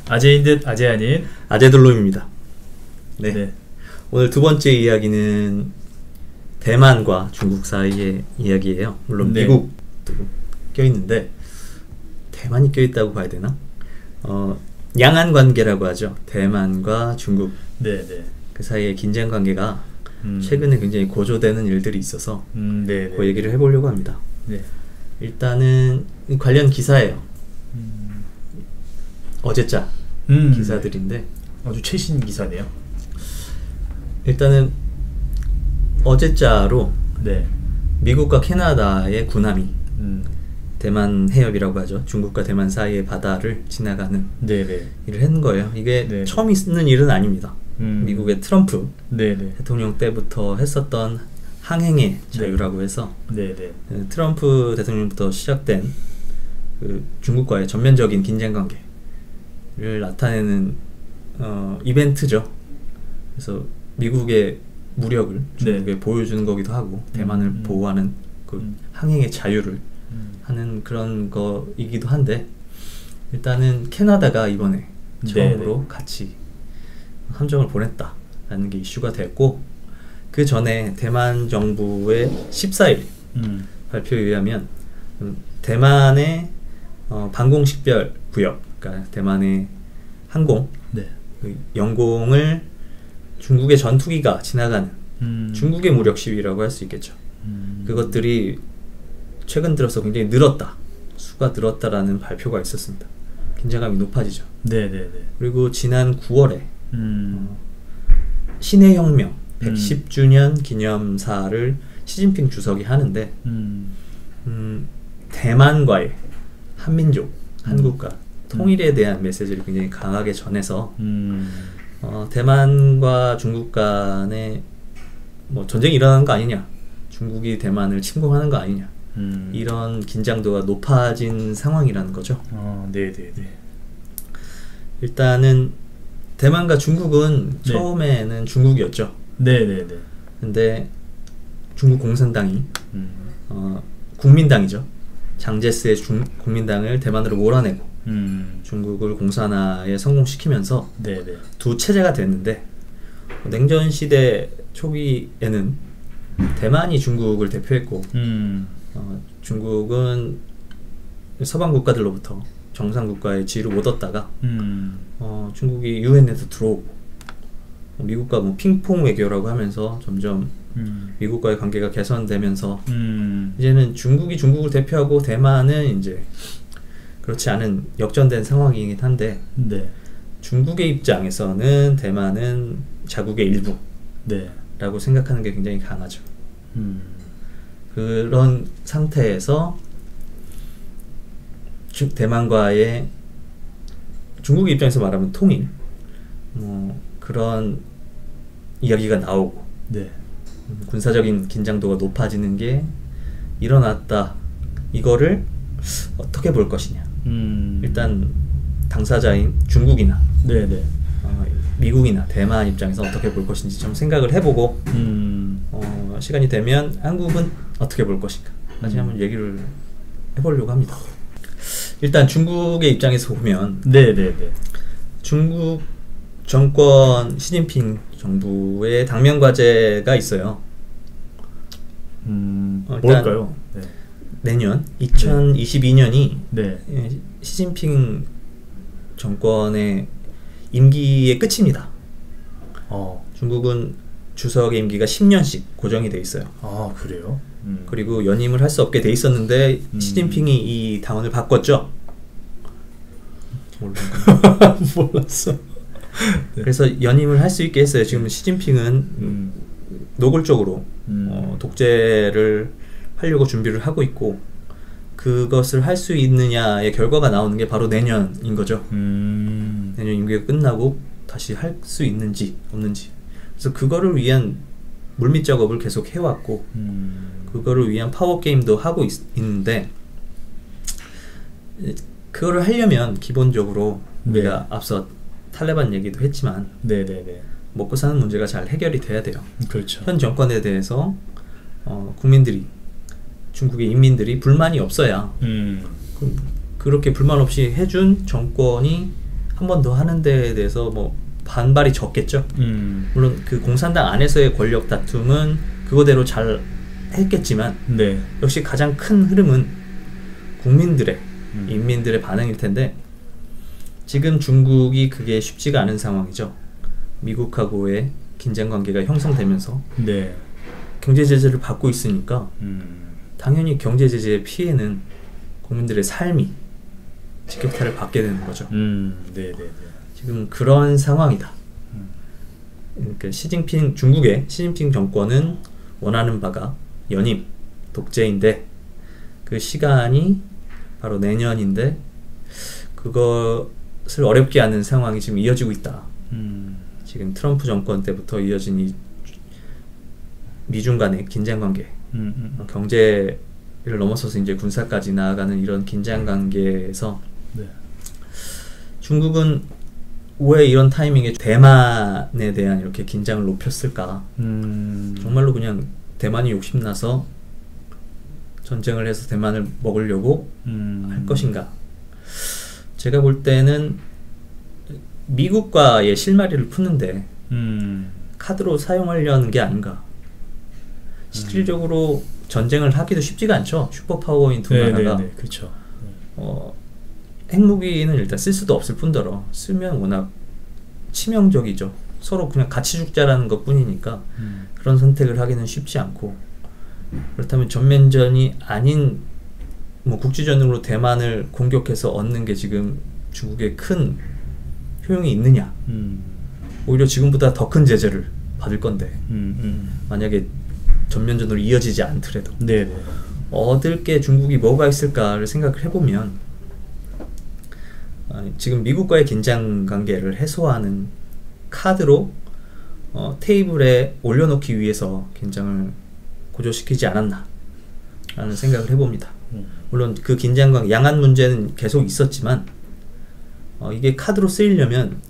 아재인 듯 아재 아닌 아재들놈입니다. 네. 네. 오늘 두 번째 이야기는 대만과 중국 사이의 이야기예요. 물론 네. 미국도 껴있는데 대만이 껴있다고 봐야 되나? 양안 관계라고 하죠. 대만과 중국 네네. 그 사이의 긴장 관계가 최근에 굉장히 고조되는 일들이 있어서 네네. 그 얘기를 해보려고 합니다. 네. 일단은 관련 기사예요. 어제자 기사들인데 아주 최신 기사네요. 일단은 어제자로 네. 미국과 캐나다의 군함이 음. 대만 해협이라고 하죠. 중국과 대만 사이의 바다를 지나가는 네네. 일을 한 거예요. 이게 네. 처음 있는 일은 아닙니다. 미국의 트럼프 네네. 대통령 때부터 했었던 항행의 자유라고 해서 네네. 트럼프 대통령부터 시작된 그 중국과의 전면적인 긴장 관계를 나타내는 이벤트죠. 그래서 미국의 무력을 중국에 보여주는 거기도 하고 대만을 보호하는 그 항행의 자유를 하는 그런 거이기도 한데 일단은 캐나다가 이번에 처음으로 같이 함정을 보냈다라는 게 이슈가 됐고 그 전에 대만 정부의 14일 발표에 의하면 대만의 방공식별 구역, 그러니까 대만의 항공, 네. 그 영공을 중국의 전투기가 지나가는 중국의 무력 시위라고 할 수 있겠죠. 그것들이 최근 들어서 굉장히 늘었다, 수가 늘었다라는 발표가 있었습니다. 긴장감이 높아지죠. 네네네. 그리고 지난 9월에 신해혁명 110주년 기념사를 시진핑 주석이 하는데 대만과의 한민족, 한국과 통일에 대한 메시지를 굉장히 강하게 전해서 대만과 중국 간에 뭐 전쟁이 일어나는 거 아니냐, 중국이 대만을 침공하는 거 아니냐, 이런 긴장도가 높아진 상황이라는 거죠. 네네네. 일단은 대만과 중국은 처음에는 중국이었죠. 네네네. 근데 중국 공산당이 국민당이죠. 장제스의 국민당을 대만으로 몰아내고 중국을 공산화에 성공시키면서 네네. 두 체제가 됐는데 냉전 시대 초기에는 대만이 중국을 대표했고 중국은 서방 국가들로부터 정상 국가의 지위를 못 얻다가 중국이 유엔에도 들어오고 미국과 뭐 핑퐁 외교라고 하면서 점점 미국과의 관계가 개선되면서 이제는 중국이 중국을 대표하고 대만은 이제 그렇지 않은 역전된 상황이긴 한데 네. 중국의 입장에서는 대만은 자국의 일부라고 네. 생각하는 게 굉장히 강하죠. 그런 상태에서 대만과의 중국의 입장에서 말하면 통일 그런 이야기가 나오고 네. 군사적인 긴장도가 높아지는 게 일어났다. 이거를 어떻게 볼 것이냐. 일단 당사자인 중국이나 네네. 미국이나 대만 입장에서 어떻게 볼 것인지 좀 생각을 해보고 시간이 되면 한국은 어떻게 볼 것인가 까지 한번 얘기를 해보려고 합니다. 일단 중국의 입장에서 보면 네네네. 중국 정권 시진핑 정부의 당면 과제가 있어요. 뭘까요? 네. 내년 2022년이 네. 시진핑 정권의 임기의 끝입니다. 중국은 주석의 임기가 10년씩 고정이 돼 있어요. 아, 그래요? 그리고 연임을 할 수 없게 돼 있었는데 시진핑이 이 당원을 바꿨죠. 몰랐어. 네. 그래서 연임을 할 수 있게 했어요. 지금 시진핑은 노골적으로 독재를 하려고 준비를 하고 있고 그것을 할 수 있느냐의 결과가 나오는 게 바로 내년인 거죠. 내년 임기가 끝나고 다시 할 수 있는지 없는지. 그래서 그거를 위한 물밑 작업을 계속 해왔고 그거를 위한 파워 게임도 하고 있는데 그거를 하려면 기본적으로 우리가 앞서 탈레반 얘기도 했지만 네네네. 먹고 사는 문제가 잘 해결이 돼야 돼요. 그렇죠. 현 정권에 대해서 국민들이, 중국의 인민들이 불만이 없어야 그렇게 불만 없이 해준 정권이 한 번 더 하는 데에 대해서 뭐 반발이 적겠죠. 물론 그 공산당 안에서의 권력 다툼은 그거대로 잘 했겠지만 네. 역시 가장 큰 흐름은 국민들의 인민들의 반응일 텐데 지금 중국이 그게 쉽지가 않은 상황이죠. 미국하고의 긴장 관계가 형성되면서 네. 경제 제재를 받고 있으니까 당연히 경제 제재의 피해는 국민들의 삶이 직격탄을 받게 되는 거죠. 네, 네, 네. 지금 그런 상황이다. 그러니까 중국의 시진핑 정권은 원하는 바가 연임, 독재인데 그 시간이 바로 내년인데 그것을 어렵게 하는 상황이 지금 이어지고 있다. 지금 트럼프 정권 때부터 이어진 이 미중 간의 긴장 관계, 경제를 넘어서서 이제 군사까지 나아가는 이런 긴장 관계에서 네. 중국은 왜 이런 타이밍에 대만에 대한 이렇게 긴장을 높였을까? 정말로 그냥 대만이 욕심나서 전쟁을 해서 대만을 먹으려고 할 것인가? 제가 볼 때는 미국과의 실마리를 푸는데 카드로 사용하려는 게 아닌가. 실질적으로 전쟁을 하기도 쉽지가 않죠. 슈퍼파워인 두 나라가. 네, 그렇죠. 핵무기는 일단 쓸 수도 없을 뿐더러 쓰면 워낙 치명적이죠. 서로 그냥 같이 죽자라는 것 뿐이니까 그런 선택을 하기는 쉽지 않고, 그렇다면 전면전이 아닌 뭐 국지전으로 대만을 공격해서 얻는 게 지금 중국의 큰 효용이 있느냐. 오히려 지금보다 더 큰 제재를 받을 건데 만약에 전면전으로 이어지지 않더라도 네네. 얻을 게 중국이 뭐가 있을까를 생각을 해보면 지금 미국과의 긴장 관계를 해소하는 카드로 테이블에 올려놓기 위해서 긴장을 고조시키지 않았나 라는 생각을 해봅니다. 물론 그 긴장 관계, 양안 문제는 계속 있었지만 이게 카드로 쓰이려면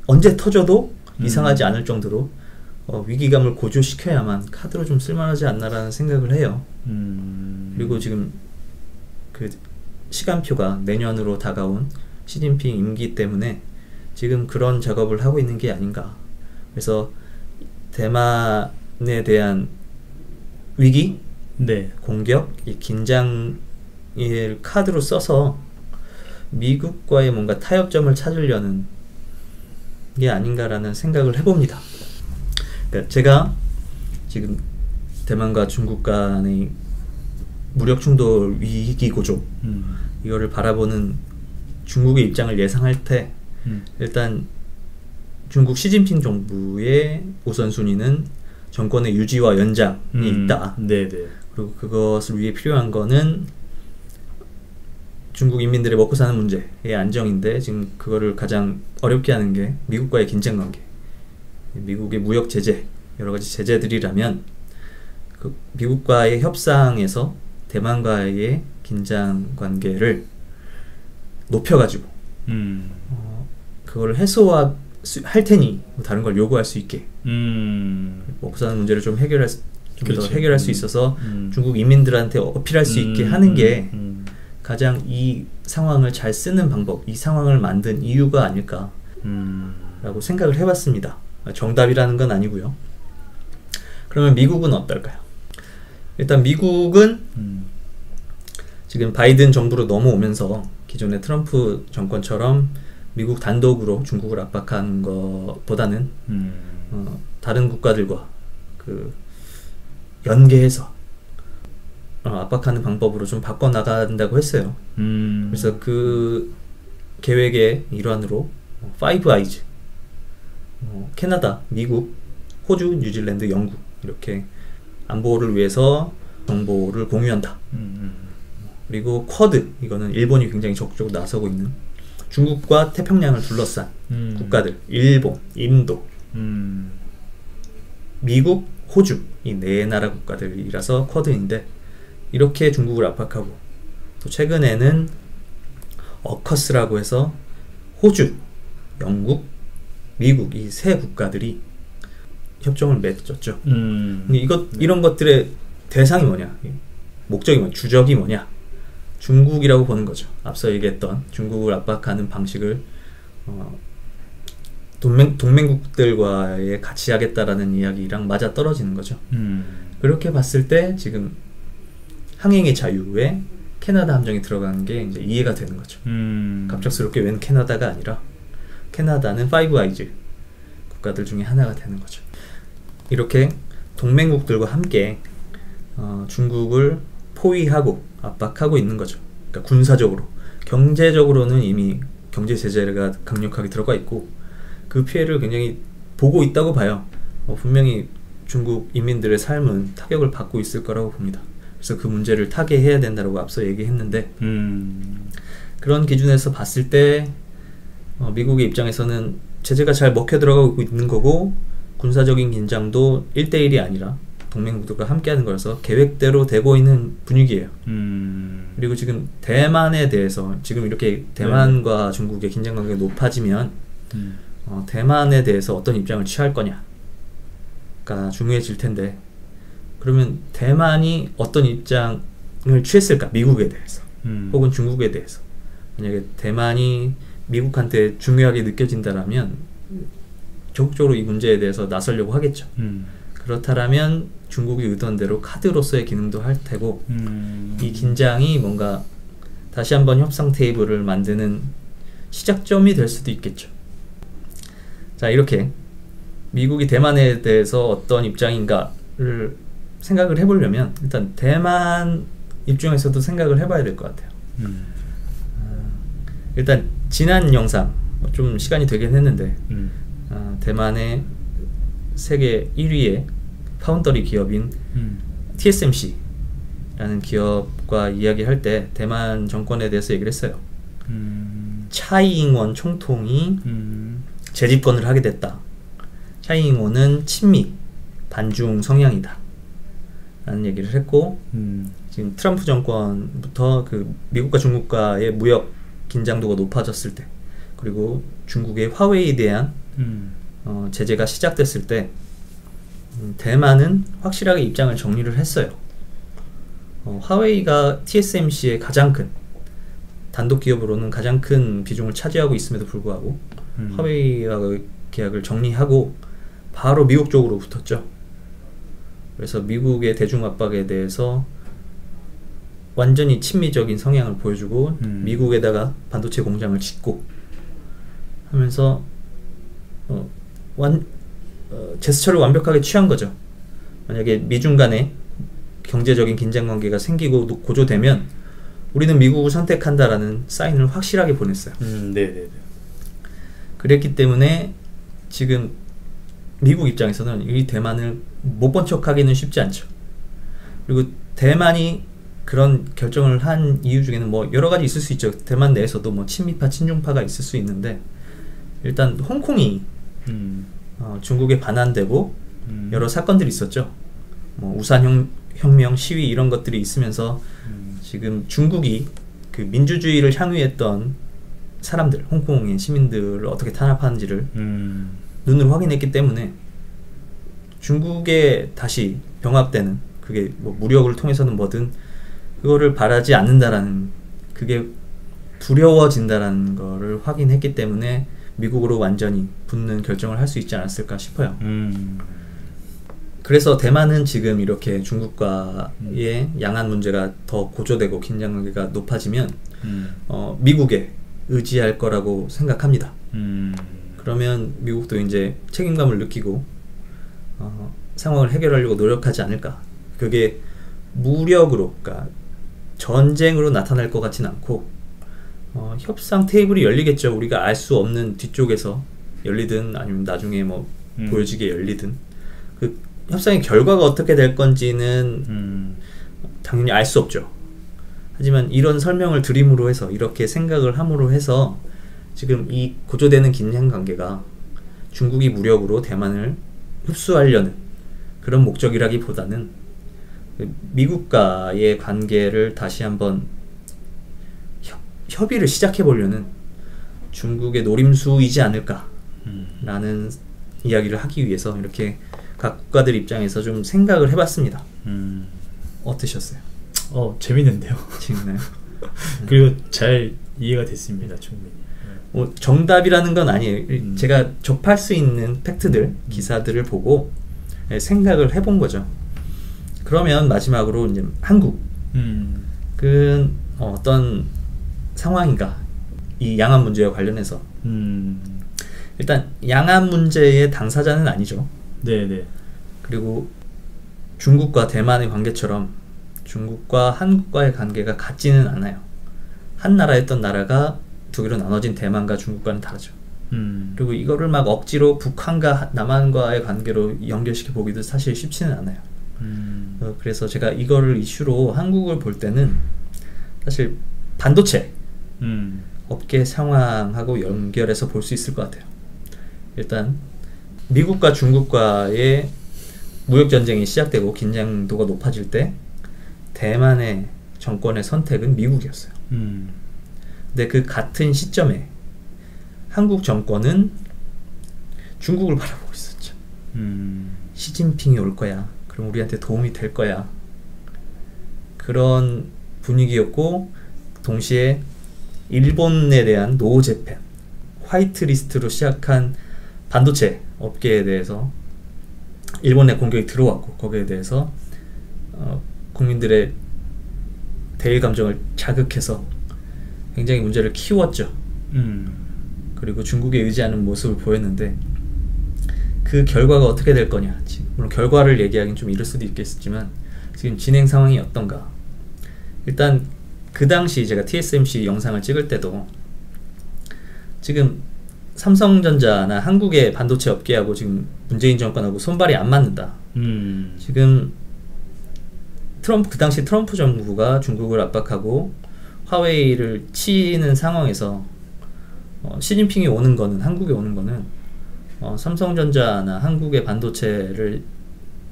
언제 터져도 이상하지 않을 정도로 위기감을 고조시켜야만 카드로 좀 쓸만하지 않나라는 생각을 해요. 그리고 지금 그 시간표가 내년으로 다가온 시진핑 임기 때문에 지금 그런 작업을 하고 있는 게 아닌가. 그래서 대만에 대한 위기, 네. 공격, 이 긴장을 카드로 써서 미국과의 뭔가 타협점을 찾으려는 게 아닌가라는 생각을 해봅니다. 그러니까 제가 지금 대만과 중국 간의 무력 충돌 위기 고조 이거를 바라보는 중국의 입장을 예상할 때 일단 중국 시진핑 정부의 우선순위는 정권의 유지와 연장이 있다. 네네. 그리고 그것을 위해 필요한 거는 중국 인민들의 먹고 사는 문제의 안정인데 지금 그거를 가장 어렵게 하는 게 미국과의 긴장 관계, 미국의 무역 제재, 여러 가지 제재들이라면 그 미국과의 협상에서 대만과의 긴장 관계를 높여가지고 그거를 해소할 테니 뭐 다른 걸 요구할 수 있게 먹고 사는 문제를 좀 해결할 좀 더 해결할 수 있어서 중국 인민들한테 어필할 수 있게 하는 게 가장 이 상황을 잘 쓰는 방법, 이 상황을 만든 이유가 아닐까라고 생각을 해봤습니다. 정답이라는 건 아니고요. 그러면 미국은 어떨까요? 일단 미국은 지금 바이든 정부로 넘어오면서 기존의 트럼프 정권처럼 미국 단독으로 중국을 압박하는 것보다는 다른 국가들과 그 연계해서 압박하는 방법으로 좀 바꿔나간다고 했어요. 그래서 그 계획의 일환으로 파이브 아이즈, 캐나다, 미국, 호주, 뉴질랜드, 영국 이렇게 안보를 위해서 정보를 공유한다. 그리고 쿼드, 이거는 일본이 굉장히 적극적으로 나서고 있는 중국과 태평양을 둘러싼 국가들, 일본, 인도, 미국, 호주, 이 네 나라 국가들이라서 쿼드인데 이렇게 중국을 압박하고, 또 최근에는 어커스라고 해서 호주, 영국, 미국 이 세 국가들이 협정을 맺었죠. 이런 것들의 대상이 뭐냐, 목적이 뭐냐, 주적이 뭐냐, 중국이라고 보는 거죠. 앞서 얘기했던 중국을 압박하는 방식을 동맹국들과의 같이 하겠다라는 이야기랑 맞아 떨어지는 거죠. 그렇게 봤을 때 지금 항행의 자유에 캐나다 함정이 들어가는 게 이제 이해가 되는 거죠. 갑작스럽게 웬 캐나다가 아니라 캐나다는 파이브 아이즈 국가들 중에 하나가 되는 거죠. 이렇게 동맹국들과 함께 중국을 포위하고 압박하고 있는 거죠. 그러니까 군사적으로, 경제적으로는 이미 경제 제재가 강력하게 들어가 있고 그 피해를 굉장히 보고 있다고 봐요. 분명히 중국 인민들의 삶은 타격을 받고 있을 거라고 봅니다. 그래서 그 문제를 타개해야 된다고 앞서 얘기했는데 그런 기준에서 봤을 때 미국의 입장에서는 제재가 잘 먹혀 들어가고 있는 거고 군사적인 긴장도 1대1이 아니라 동맹국들과 함께하는 거라서 계획대로 되고 있는 분위기예요. 그리고 지금 대만에 대해서 지금 이렇게 대만과 중국의 긴장관계가 높아지면 대만에 대해서 어떤 입장을 취할 거냐가 중요해질 텐데 그러면 대만이 어떤 입장을 취했을까? 미국에 대해서 혹은 중국에 대해서 만약에 대만이 미국한테 중요하게 느껴진다라면 적극적으로 이 문제에 대해서 나서려고 하겠죠. 그렇다면 중국이 의도한 대로 카드로서의 기능도 할 테고 이 긴장이 뭔가 다시 한번 협상 테이블을 만드는 시작점이 될 수도 있겠죠. 자, 이렇게 미국이 대만에 대해서 어떤 입장인가를 생각을 해보려면 일단 대만 입장에서도 생각을 해봐야 될 것 같아요. 일단 지난 영상 좀 시간이 되긴 했는데 대만의 세계 1위의 파운더리 기업인 TSMC라는 기업과 이야기할 때 대만 정권에 대해서 얘기를 했어요. 차이잉원 총통이 재집권을 하게 됐다. 차이잉원은 친미, 반중 성향이다 라는 얘기를 했고 지금 트럼프 정권부터 그 미국과 중국과의 무역 긴장도가 높아졌을 때 그리고 중국의 화웨이에 대한 제재가 시작됐을 때 대만은 확실하게 입장을 정리를 했어요. 화웨이가 TSMC의 가장 큰 단독 기업으로는 가장 큰 비중을 차지하고 있음에도 불구하고 화웨이와 계약을 정리하고 바로 미국 쪽으로 붙었죠. 그래서 미국의 대중 압박에 대해서 완전히 친미적인 성향을 보여주고 미국에다가 반도체 공장을 짓고 하면서 제스처를 완벽하게 취한 거죠. 만약에 미중 간에 경제적인 긴장관계가 생기고 고조되면 우리는 미국을 선택한다라는 사인을 확실하게 보냈어요. 네네네. 그랬기 때문에 지금 미국 입장에서는 이 대만을 못 본 척하기는 쉽지 않죠. 그리고 대만이 그런 결정을 한 이유 중에는 뭐 여러 가지 있을 수 있죠. 대만 내에서도 뭐 친미파, 친중파가 있을 수 있는데 일단 홍콩이 중국에 반환되고 여러 사건들이 있었죠. 뭐 우산 혁명 시위 이런 것들이 있으면서 지금 중국이 그 민주주의를 향유했던 사람들, 홍콩의 시민들을 어떻게 탄압하는지를 눈으로 확인했기 때문에 중국에 다시 병합되는 그게 뭐 무력을 통해서는 뭐든 그거를 바라지 않는다라는 그게 두려워진다라는 거를 확인했기 때문에 미국으로 완전히 붙는 결정을 할 수 있지 않았을까 싶어요. 그래서 대만은 지금 이렇게 중국과의 양안 문제가 더 고조되고 긴장관계가 높아지면 미국에 의지할 거라고 생각합니다. 그러면 미국도 이제 책임감을 느끼고 상황을 해결하려고 노력하지 않을까. 그게 무력으로, 그러니까 전쟁으로 나타날 것 같진 않고 협상 테이블이 열리겠죠. 우리가 알 수 없는 뒤쪽에서 열리든 아니면 나중에 뭐 보여지게 열리든 그 협상의 결과가 어떻게 될 건지는 당연히 알 수 없죠. 하지만 이런 설명을 드림으로 해서 이렇게 생각을 함으로 해서 지금 이 고조되는 긴장관계가 중국이 무력으로 대만을 흡수하려는 그런 목적이라기보다는 미국과의 관계를 다시 한번 협의를 시작해 보려는 중국의 노림수이지 않을까라는 이야기를 하기 위해서 이렇게 각 국가들 입장에서 좀 생각을 해봤습니다. 어떠셨어요? 재밌는데요. 재밌나요? 그리고 잘 이해가 됐습니다, 충분히. 정답이라는 건 아니에요. 제가 접할 수 있는 팩트들, 기사들을 보고 생각을 해본 거죠. 그러면 마지막으로 이제 한국은 어떤 상황인가? 이 양안 문제와 관련해서 일단 양안 문제의 당사자는 아니죠. 네네. 그리고 중국과 대만의 관계처럼 중국과 한국과의 관계가 같지는 않아요. 한 나라였던 나라가 두 개로 나눠진 대만과 중국과는 다르죠. 그리고 이거를 막 억지로 북한과 남한과의 관계로 연결시켜 보기도 사실 쉽지는 않아요. 그래서 제가 이거를 이슈로 한국을 볼 때는 사실 반도체 업계 상황하고 연결해서 볼 수 있을 것 같아요. 일단 미국과 중국과의 무역전쟁이 시작되고 긴장도가 높아질 때 대만의 정권의 선택은 미국이었어요. 근데 그 같은 시점에 한국 정권은 중국을 바라보고 있었죠. 시진핑이 올 거야. 그럼 우리한테 도움이 될 거야. 그런 분위기였고 동시에 일본에 대한 노 재팬, 화이트리스트로 시작한 반도체 업계에 대해서 일본의 공격이 들어왔고 거기에 대해서 국민들의 대일 감정을 자극해서 굉장히 문제를 키웠죠. 그리고 중국에 의지하는 모습을 보였는데 그 결과가 어떻게 될 거냐. 물론 결과를 얘기하기는 좀 이를 수도 있겠지만 지금 진행 상황이 어떤가. 일단 그 당시 제가 TSMC 영상을 찍을 때도 지금 삼성전자나 한국의 반도체 업계하고 지금 문재인 정권하고 손발이 안 맞는다. 지금 그 당시 트럼프 정부가 중국을 압박하고 화웨이를 치는 상황에서 시진핑이 오는 거는 한국에 오는 거는 삼성전자나 한국의 반도체를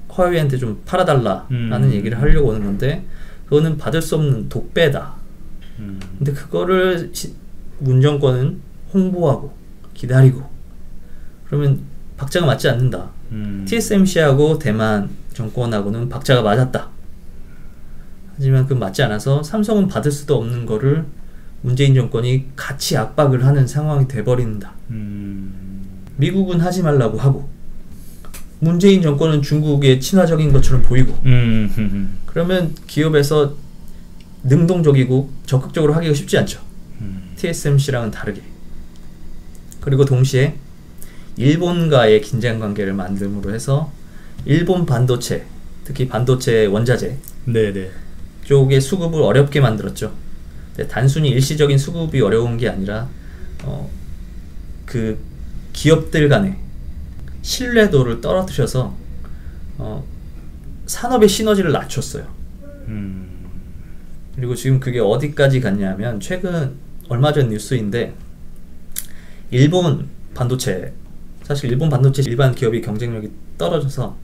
화웨이한테 좀 팔아달라라는 얘기를 하려고 오는 건데 그거는 받을 수 없는 독배다. 근데 그거를 문 정권은 홍보하고 기다리고 그러면 박자가 맞지 않는다. TSMC하고 대만 정권하고는 박자가 맞았다. 하지만 그건 맞지 않아서 삼성은 받을 수도 없는 거를 문재인 정권이 같이 압박을 하는 상황이 돼버린다. 미국은 하지 말라고 하고 문재인 정권은 중국의 친화적인 것처럼 보이고 그러면 기업에서 능동적이고 적극적으로 하기가 쉽지 않죠. TSMC랑은 다르게. 그리고 동시에 일본과의 긴장관계를 만듦으로 해서 일본 반도체, 특히 반도체 원자재 네네. 쪽의 수급을 어렵게 만들었죠. 단순히 일시적인 수급이 어려운 게 아니라 그 기업들 간의 신뢰도를 떨어뜨려서 산업의 시너지를 낮췄어요. 그리고 지금 그게 어디까지 갔냐면 최근 얼마 전 뉴스인데 일본 반도체, 사실 일본 반도체 일반 기업이 경쟁력이 떨어져서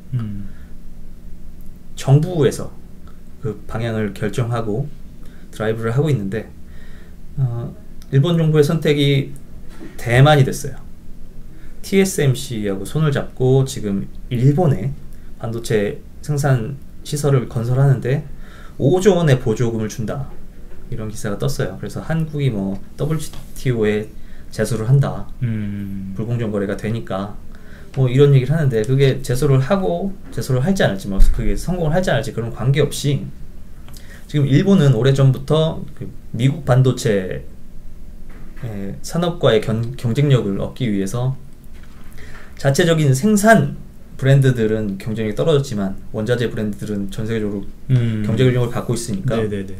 정부에서 그 방향을 결정하고 드라이브를 하고 있는데 일본 정부의 선택이 대만이 됐어요. TSMC하고 손을 잡고 지금 일본에 반도체 생산 시설을 건설하는데 5조 원의 보조금을 준다. 이런 기사가 떴어요. 그래서 한국이 뭐 WTO에 제소를 한다. 불공정 거래가 되니까 뭐 이런 얘기를 하는데 그게 제소를 하고 제소를 할지 안 할지 뭐 그게 성공을 할지 안 할지 그런 관계없이 지금 일본은 오래전부터 그 미국 반도체 산업과의 경쟁력을 얻기 위해서 자체적인 생산 브랜드들은 경쟁력이 떨어졌지만 원자재 브랜드들은 전 세계적으로 경쟁력을 갖고 있으니까 네네네.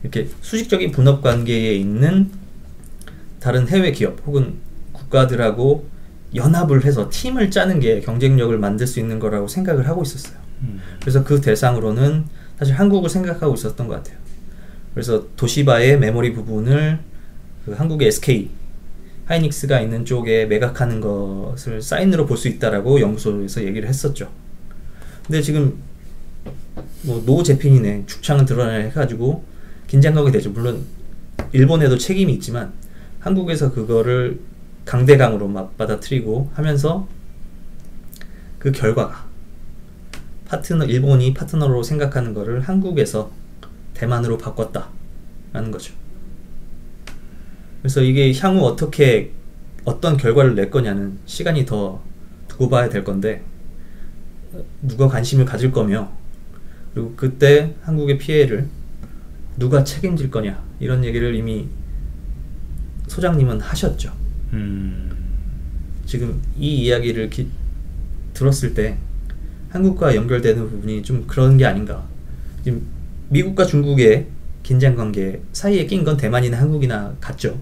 이렇게 수직적인 분업 관계에 있는 다른 해외 기업 혹은 국가들하고 연합을 해서 팀을 짜는 게 경쟁력을 만들 수 있는 거라고 생각을 하고 있었어요. 그래서 그 대상으로는 사실 한국을 생각하고 있었던 것 같아요. 그래서 도시바의 메모리 부분을 그 한국의 SK 하이닉스가 있는 쪽에 매각하는 것을 사인으로 볼 수 있다라고 연구소에서 얘기를 했었죠. 근데 지금 뭐 노 재팬이네 죽창을 드러내가지고 긴장감이 되죠. 물론 일본에도 책임이 있지만 한국에서 그거를 강대강으로 맞받아들이고 하면서 그 결과가 일본이 파트너로 생각하는 거를 한국에서 대만으로 바꿨다라는 거죠. 그래서 이게 향후 어떻게 어떤 결과를 낼 거냐는 시간이 더 두고 봐야 될 건데 누가 관심을 가질 거며 그리고 그때 한국의 피해를 누가 책임질 거냐 이런 얘기를 이미 소장님은 하셨죠. 지금 이 이야기를 들었을 때 한국과 연결되는 부분이 좀 그런 게 아닌가. 지금 미국과 중국의 긴장 관계 사이에 낀 건 대만이나 한국이나 같죠.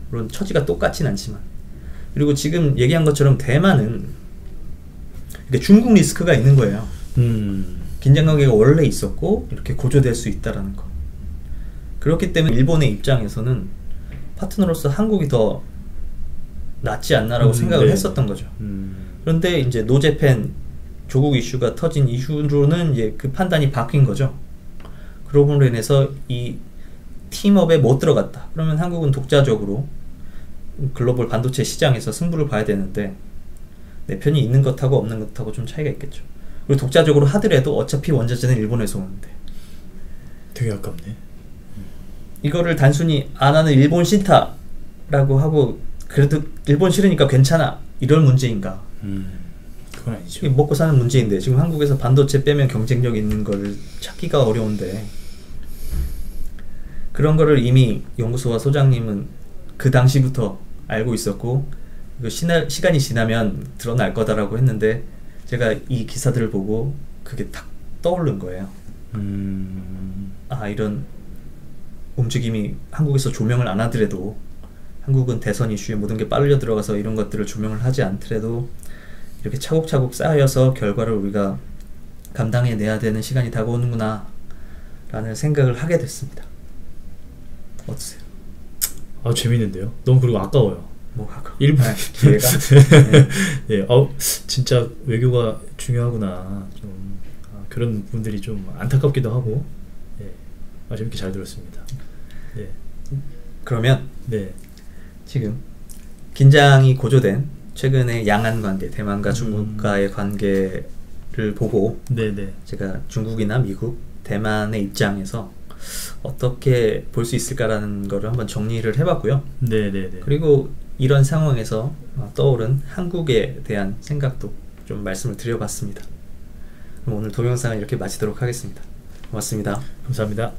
물론 처지가 똑같진 않지만. 그리고 지금 얘기한 것처럼 대만은 중국 리스크가 있는 거예요. 긴장 관계가 원래 있었고 이렇게 고조될 수 있다라는 거. 그렇기 때문에 일본의 입장에서는 파트너로서 한국이 더 낫지 않나라고 생각을 했었던 거죠. 그런데 이제 노재팬 조국 이슈가 터진 이후로는 이제 그 판단이 바뀐 거죠. 그러므로 인해서 이 팀업에 못 들어갔다. 그러면 한국은 독자적으로 글로벌 반도체 시장에서 승부를 봐야 되는데 내 편이 있는 것하고 없는 것하고 좀 차이가 있겠죠. 그리고 독자적으로 하더라도 어차피 원자재는 일본에서 오는데 되게 아깝네. 이거를 단순히 나는 일본 싫다라고 하고 그래도 일본 싫으니까 괜찮아 이럴 문제인가? 그건 아니죠. 먹고 사는 문제인데 지금 한국에서 반도체 빼면 경쟁력 있는 걸 찾기가 어려운데 그런 거를 이미 연구소와 소장님은 그 당시부터 알고 있었고 이거 시간이 지나면 드러날 거다라고 했는데 제가 이 기사들을 보고 그게 딱 떠오른 거예요. 아 이런 움직임이 한국에서 조명을 안 하더라도 한국은 대선 이슈에 모든 게 빨려 들어가서 이런 것들을 조명을 하지 않더라도 이렇게 차곡차곡 쌓여서 결과를 우리가 감당해내야 되는 시간이 다가오는구나 라는 생각을 하게 됐습니다. 어떠세요? 아 재밌는데요? 너무 그리고 아까워요. 뭐가 일본 기회가? 네. 네. 진짜 외교가 중요하구나. 좀 그런 분들이 좀 안타깝기도 하고. 네. 재밌게 잘 들었습니다. 네. 그러면 네. 지금 긴장이 고조된 최근의 양안 관계, 대만과 중국과의 관계를 보고 네네. 제가 중국이나 미국, 대만의 입장에서 어떻게 볼 수 있을까라는 거를 한번 정리를 해봤고요. 네네네. 그리고 이런 상황에서 떠오른 한국에 대한 생각도 좀 말씀을 드려봤습니다. 그럼 오늘 동영상을 이렇게 마치도록 하겠습니다. 고맙습니다. 감사합니다.